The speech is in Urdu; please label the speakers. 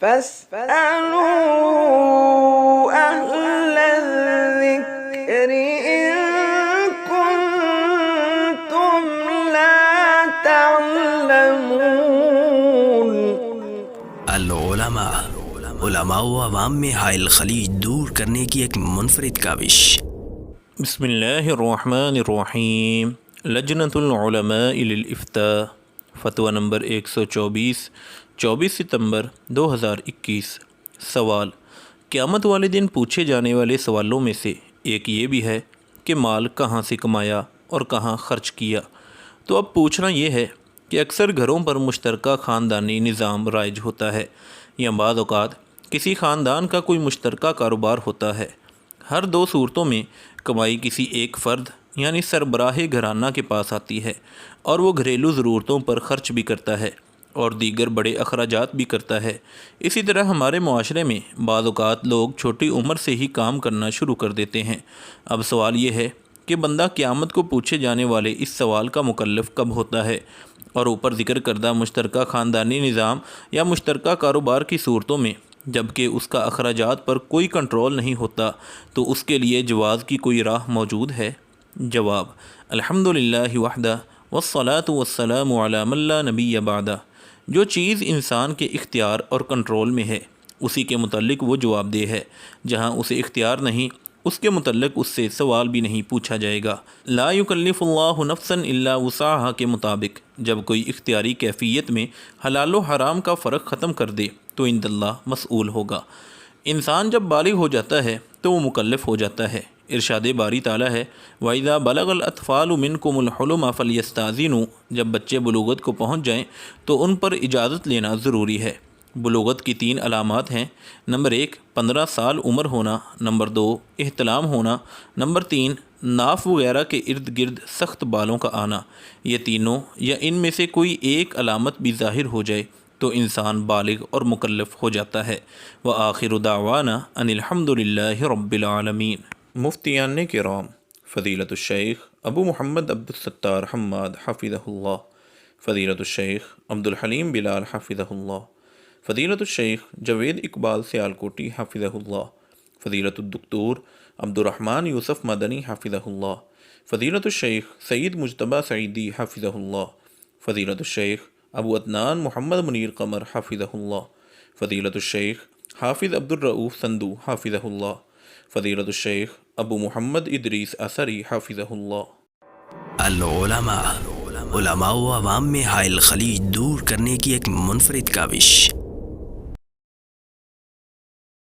Speaker 1: فاسألوا أهل الذكر إن كنتم لا تعلمون۔
Speaker 2: العلماء، علماء و عوام میں حائل خلیج دور کرنے کی ایک منفرد کاوش۔
Speaker 3: بسم اللہ الرحمن الرحیم۔ لجنۃ العلماء للافتاء، فتویٰ نمبر 124، 24 ستمبر 2021۔ سوال: قیامت والے دن پوچھے جانے والے سوالوں میں سے ایک یہ بھی ہے کہ مال کہاں سے کمایا اور کہاں خرچ کیا؟ تو اب پوچھنا یہ ہے کہ اکثر گھروں پر مشترکہ خاندانی نظام رائج ہوتا ہے، یا بعض اوقات کسی خاندان کا کوئی مشترکہ کاروبار ہوتا ہے۔ ہر دو صورتوں میں کمائی کسی ایک فرد یعنی سربراہ گھرانہ کے پاس آتی ہے، اور وہ گھریلو ضرورتوں پر خرچ بھی کرتا ہے اور دیگر بڑے اخراجات بھی کرتا ہے۔ اسی طرح ہمارے معاشرے میں بعض اوقات لوگ چھوٹی عمر سے ہی کام کرنا شروع کر دیتے ہیں۔ اب سوال یہ ہے کہ بندہ قیامت کو پوچھے جانے والے اس سوال کا مکلف کب ہوتا ہے؟ اور اوپر ذکر کردہ مشترکہ خاندانی نظام یا مشترکہ کاروبار کی صورتوں میں جبکہ اس کا اخراجات پر کوئی کنٹرول نہیں ہوتا، تو اس کے لیے جواز کی کوئی راہ موجود ہے؟ جواب: الحمدللہ وحدہ والصلاۃ والسلام علی من لا نبی بعدہ۔ جو چیز انسان کے اختیار اور کنٹرول میں ہے اسی کے متعلق وہ جواب دہ ہے، جہاں اسے اختیار نہیں اس کے متعلق اس سے سوال بھی نہیں پوچھا جائے گا۔ لا یکلف اللہ نفسا الا وسعها کے مطابق جب کوئی اختیاری کیفیت میں حلال و حرام کا فرق ختم کر دے تو عند اللہ مسئول ہوگا۔ انسان جب بالغ ہو جاتا ہے تو وہ مکلف ہو جاتا ہے۔ ارشاد باری تعالیٰ ہے وَإِذَا بَلَغَ الْأَطْفَالُ مِنْكُمُ الْحُلُمَ فَلْيَسْتَأْذِنُوا۔ جب بچے بلوغت کو پہنچ جائیں تو ان پر اجازت لینا ضروری ہے۔ بلوغت کی 3 علامات ہیں: نمبر 1 15 سال عمر ہونا، نمبر 2 احتلام ہونا، نمبر 3 ناف وغیرہ کے ارد گرد سخت بالوں کا آنا۔ یہ تینوں یا ان میں سے کوئی ایک علامت بھی ظاہر ہو جائے تو انسان بالغ اور مکلف ہو جاتا ہے۔ وآخر دعوانا ان الحمد للہ رب العالمین۔ مفتیان کرام، فضیلت الشیخ ابو محمد عبد الستار حماد حفظہ اللہ، فضیلت الشیخ عبد الحلیم بلال حفظہ اللہ، فضیلت الشیخ جوید اقبال سیالکوٹی حفظہ اللہ، فضیلت الدکتور عبد الرحمن یوسف مدنی حفظہ اللہ، فضیلت الشیخ سید مجتبیٰ سعیدی حفظہ اللہ، فضیلت الشیخ ابو عدنان محمد منیر قمر حفظہ اللہ، فضیلت الشیخ حافظ عبد الرؤوف سندو حفظہ اللہ، فضیلت الشیخ ابو محمد ادریس اثری حفظہ اللہ۔
Speaker 2: العلماء، علماء و عوام میں حائل خلیج دور کرنے کی ایک منفرد کاوش۔